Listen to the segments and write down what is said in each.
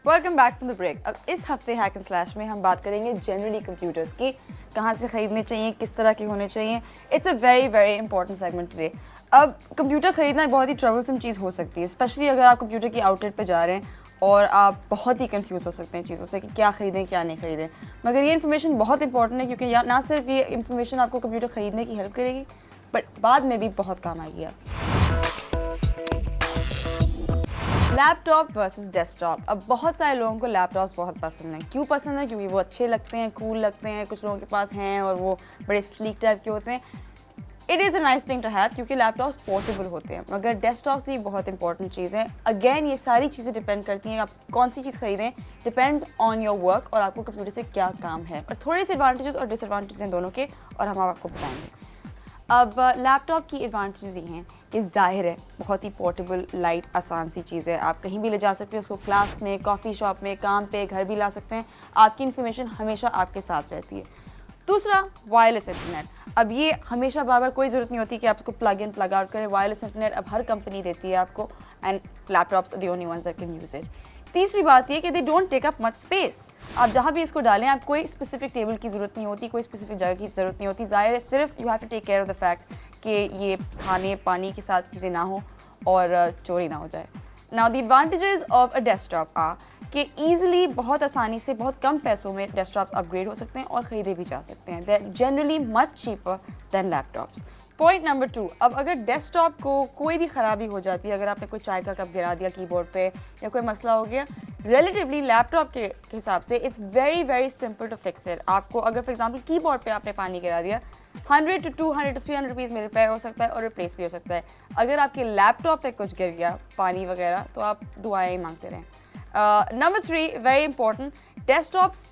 Welcome back from the break. अब इस हफ्ते हैक एंड स्लैश में हम बात करेंगे जनरली कंप्यूटर्स की, कहाँ से ख़रीदने चाहिए, किस तरह के होने चाहिए। It's a very very important segment today. अब कंप्यूटर ख़रीदना बहुत ही ट्रबलसम चीज़ हो सकती है, स्पेशली अगर आप कंप्यूटर की आउटलेट पे जा रहे हैं और आप बहुत ही कंफ्यूज हो सकते हैं चीज़ों से कि क्या ख़रीदें क्या नहीं ख़रीदें। मगर ये इन्फॉर्मेशन बहुत इंपॉर्टेंट है, क्योंकि ना सिर्फ ये इन्फॉर्मेशन आपको कंप्यूटर ख़रीदने की हेल्प करेगी, बट बाद में भी बहुत काम आएगी आपकी। Laptop versus desktop. अब बहुत सारे लोगों को लैपटॉप्स बहुत पसंद हैं। क्यों पसंद है? क्योंकि वो अच्छे लगते हैं, कूल लगते हैं, कुछ लोगों के पास हैं और वो बड़े स्लीक टाइप के होते हैं। It is a nice thing to have क्योंकि लैपटॉप्स पोर्टेबल होते हैं। मगर डेस्कटॉप्स ही बहुत इंपॉर्टेंट चीज़ है। अगेन ये सारी चीज़ें डिपेंड करती हैं आप कौन सी चीज़ खरीदें, डिपेंड्स ऑन योर वर्क और आपको कंप्यूटर से क्या काम है, और थोड़े से एडवांटेजेस और डिसएडवांटेजेस हैं दोनों के, और हम आपको बताएंगे। अब लैपटॉप की एडवांटेजेस ये हैं कि ज़ाहिर है बहुत ही पोर्टेबल, लाइट, आसान सी चीज़ है। आप कहीं भी ले जा सकते हैं उसको, क्लास में, कॉफ़ी शॉप में, काम पे, घर भी ला सकते हैं। आपकी इन्फॉर्मेशन हमेशा आपके साथ रहती है। दूसरा, वायरलेस इंटरनेट। अब ये हमेशा बार बार कोई ज़रूरत नहीं होती कि आप उसको प्लग इन प्लग आउट करें। वायरलेस इंटरनेट अब हर कंपनी देती है आपको, and laptops the only ones that can use it. तीसरी बात ये कि they don't take up much space. आप जहाँ भी इसको डालें, आप कोई स्पेसिफिक टेबल की ज़रूरत नहीं होती, कोई स्पेसिफिक जगह की ज़रूरत नहीं होती। ज़ाहिर है सिर्फ you have to take care of the fact कि ये खाने पानी के साथ चीज़ें ना हो और चोरी ना हो जाए। Now the advantages of a desktop are कि ईजिली, बहुत आसानी से, बहुत कम पैसों में डेस्कटॉप्स अपग्रेड हो सकते हैं और ख़रीदे भी जा सकते हैं। They are generally much cheaper than laptops. Point number 2, अब अगर डेस्कटॉप को कोई भी ख़राबी हो जाती है, अगर आपने कोई चाय का कप गिरा दिया कीबोर्ड पे या कोई मसला हो गया, रिलेटिवली लैपटॉप के हिसाब से it's very very simple to fix it. आपको अगर फॉर एग्जांपल कीबोर्ड पे आपने पानी गिरा दिया, 100 to 200 to 300 रुपीज़ में रिपेयर हो सकता है और रिप्लेस भी हो सकता है। अगर आपके लैपटॉप पे कुछ गिर गया, पानी वगैरह, तो आप दुआएं ही मांगते रहें। Number 3, very important, desktops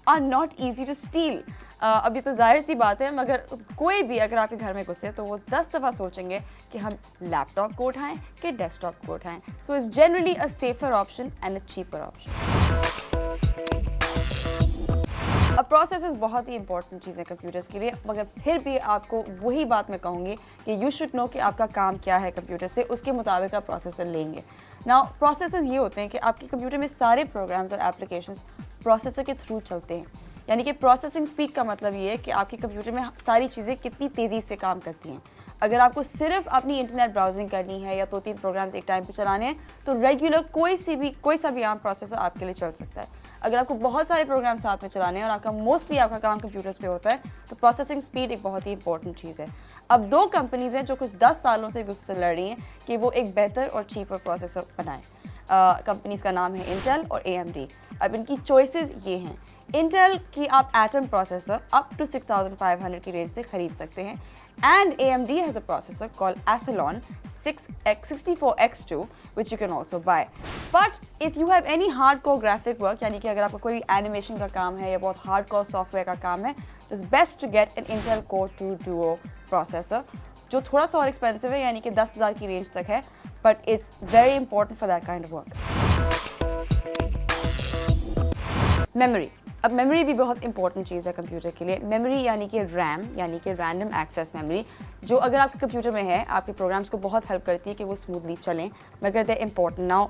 are not easy to steal. अभी तो जाहिर सी बात है, मगर कोई भी अगर आपके घर में घुसे तो वो 10 दफ़ा सोचेंगे कि हम लैपटॉप को उठाएं कि डेस्कटॉप को उठाएं। So it's generally a safer option and a cheaper option. अब प्रोसेसर्स बहुत ही इंपॉर्टेंट चीज़ है कंप्यूटर्स के लिए, मगर फिर भी आपको वही बात मैं कहूँगी कि यू शुड नो कि आपका काम क्या है कंप्यूटर से, उसके मुताबिक आप प्रोसेसर लेंगे। नाउ प्रोसेसर्स ये होते हैं कि आपके कंप्यूटर में सारे प्रोग्राम्स और एप्लीकेशंस प्रोसेसर के थ्रू चलते हैं। यानी कि प्रोसेसिंग स्पीड का मतलब ये है कि आपके कंप्यूटर में सारी चीज़ें कितनी तेज़ी से काम करती हैं। अगर आपको सिर्फ अपनी इंटरनेट ब्राउजिंग करनी है या 2-3 प्रोग्राम्स एक टाइम पे चलाने हैं, तो रेगुलर कोई सा भी आम प्रोसेसर आपके लिए चल सकता है। अगर आपको बहुत सारे प्रोग्राम साथ में चलाने हैं और आपका मोस्टली आपका काम कंप्यूटर्स पे होता है, तो प्रोसेसिंग स्पीड एक बहुत ही इंपॉर्टेंट चीज़ है। अब 2 कंपनीज़ हैं जो कुछ 10 सालों से एक दूसरे से लड़ रही हैं कि वो एक बेहतर और चीपर प्रोसेसर बनाएं। कंपनीज़ का नाम है इंटेल और AMD। अब इनकी चॉइसेस ये हैं। इंटेल की आप एटम प्रोसेसर अप टू 6500 की रेंज से खरीद सकते हैं, and AMD has a processor called Athlon 64X2 which you can also buy. But if you have any hardcore graphic work, यानी कि अगर आपका कोई एनिमेशन का काम है या बहुत हार्डकोर सॉफ्टवेयर का काम है, तो it's best to get an Intel Core 2 Duo processor, जो थोड़ा सा और एक्सपेंसिव है, यानी कि 10,000 की रेंज तक है, but it's very important for that kind of work. Memory. अब मेमोरी भी बहुत इंपॉर्टेंट चीज़ है कंप्यूटर के लिए। मेमोरी यानी कि रैम, यानी कि रैंडम एक्सेस मेमोरी, जो अगर आपके कंप्यूटर में है, आपके प्रोग्राम्स को बहुत हेल्प करती है कि वो स्मूथली चलें, मगर दे इंपॉर्टेंट। नाउ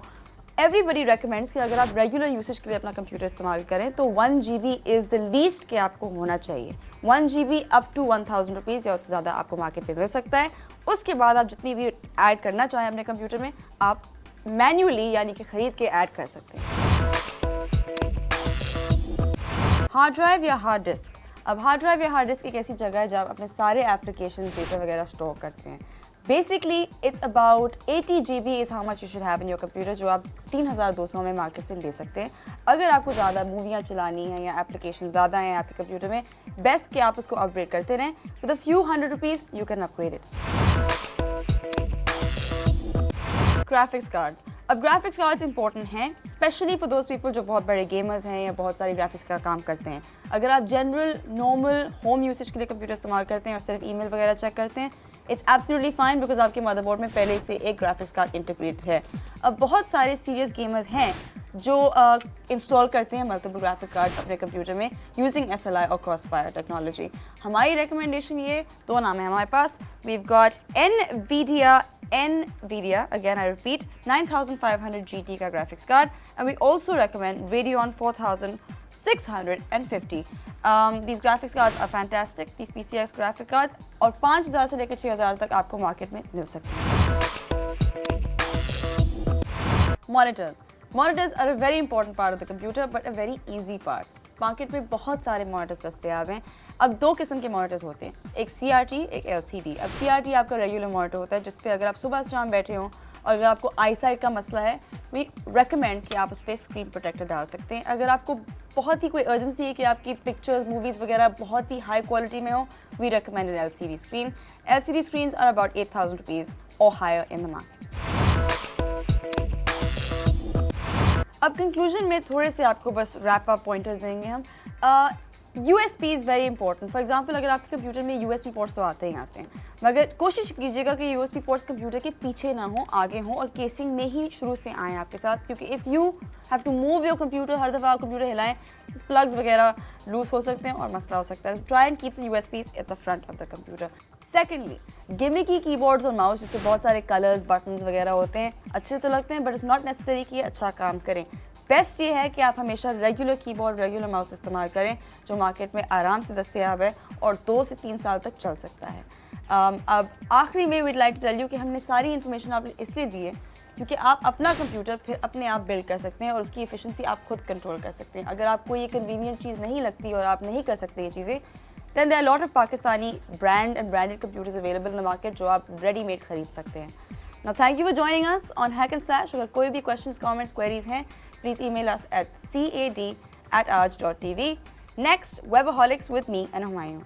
एवरीबडी रेकमेंड्स कि अगर आप रेगुलर यूसेज के लिए अपना कंप्यूटर इस्तेमाल करें तो 1 GB इज़ द लीस्ट के आपको होना चाहिए। 1 GB अप टू 1000 रुपीज़ या उससे ज़्यादा आपको मार्केट में मिल सकता है। उसके बाद आप जितनी भी ऐड करना चाहें अपने कंप्यूटर में, आप मैन्युअली यानी कि ख़रीद के ऐड कर सकते हैं। हार्ड ड्राइव या हार्ड डिस्क। अब हार्ड ड्राइव या हार्ड डिस्क एक ऐसी जगह है जहाँ अपने सारे एप्लीकेशन, डेटा वगैरह स्टोर करते हैं। Basically it's about 80 GB is how much you should have in your computer, जो आप 3200 में मार्केट से ले सकते हैं। अगर आपको ज़्यादा मूवियाँ चलानी हैं या एप्लीकेशन ज़्यादा हैं आपके कंप्यूटर में, बेस्ट कि आप उसको अपग्रेड करते रहें। With a few ₹100 you can upgrade it. Graphics cards. अब ग्राफिक्स कार्ड्स इंपॉर्टेंट हैं, स्पेशली फॉर दोज पीपल जो बहुत बड़े गेमर्स हैं या बहुत सारी ग्राफिक्स का काम करते हैं। अगर आप जनरल नॉर्मल होम यूसेज के लिए कंप्यूटर इस्तेमाल करते हैं और सिर्फ ईमेल वगैरह चेक करते हैं, इट्स एब्सोल्युटली फाइन, बिकॉज आपके मदरबोर्ड में पहले से एक ग्राफिक्स कार्ड इंटीग्रेटेड है। अब बहुत सारे सीरियस गेमर्स हैं जो इंस्टॉल करते हैं मल्टीपल ग्राफिक कार्ड्स अपने कंप्यूटर में यूजिंग SLI और क्रॉसफायर टेक्नोलॉजी। हमारी रिकमेंडेशन ये 2 नाम है हमारे पास। We've got NVIDIA NVIDIA, again I repeat, 9500 GT का graphics card, and we also recommend Radeon 4650. These graphics cards are fantastic, these PCX graphic cards, और 5000 से लेकर 6000 तक आपको मार्केट में मिल सकते हैं. Monitors. Monitors are a very important part of the computer, but a very easy part. Market में बहुत सारे मॉनिटर्स दस्तयाब हैं. अब दो किस्म के मॉनिटर्स होते हैं, एक CRT, एक LCD. अब CRT आपका रेगुलर मॉनिटर होता है जिस पे अगर आप सुबह शाम बैठे हों और अगर आपको आई साइट का मसला है, वी रेकमेंड कि आप उस पर स्क्रीन प्रोटेक्टर डाल सकते हैं. अगर आपको बहुत ही कोई अर्जेंसी है कि आपकी पिक्चर्स, मूवीज़ वगैरह बहुत ही हाई क्वालिटी में हो, we recommend an LCD screen. LCD screens are about 8,000 rupees or higher in the market. अब कंक्लूजन में थोड़े से आपको बस रैप अप पॉइंटर्स देंगे हम. USB is very important. For example अगर आपके कंप्यूटर में USB पोर्ट्स तो आते ही आते हैं, मगर कोशिश कीजिएगा कि USB पोर्ट्स कंप्यूटर के पीछे ना हो, आगे हो और केसिंग में ही शुरू से आएँ आपके साथ, क्योंकि if you have to move your computer, हर दफ़ा आप कंप्यूटर हिलाएं, प्लग्स वगैरह लूज हो सकते हैं और मसला हो सकता है. Try and keep the USBs at the front of the computer. Secondly, gimmicky keyboards और माउस जिसके बहुत सारे कलर्स, बटन्स वगैरह होते हैं, अच्छे तो लगते हैं बट इट्स नॉट नेसेसरी कि अच्छा काम करें. बेस्ट ये है कि आप हमेशा रेगुलर कीबोर्ड, रेगुलर माउस इस्तेमाल करें जो मार्केट में आराम से दस्तयाब है और 2 से 3 साल तक चल सकता है. अब आखिरी में we'd like to tell you कि हमने सारी इन्फॉर्मेशन आपको इसलिए दी है क्योंकि आप अपना कंप्यूटर फिर अपने आप बिल्ड कर सकते हैं और उसकी एफिशिएंसी आप खुद कंट्रोल कर सकते हैं. अगर आपको ये कन्वीनियंट चीज़ नहीं लगती और आप नहीं कर सकते ये चीज़ें, then there are a lot of Pakistani brand and branded computers available in the market जो आप ready-made खरीद सकते हैं. Now thank you for joining us on Hack and Slash. अगर कोई भी questions, comments, queries हैं, please email us at cad@arj.tv. Next, Webaholics with me and Humayun.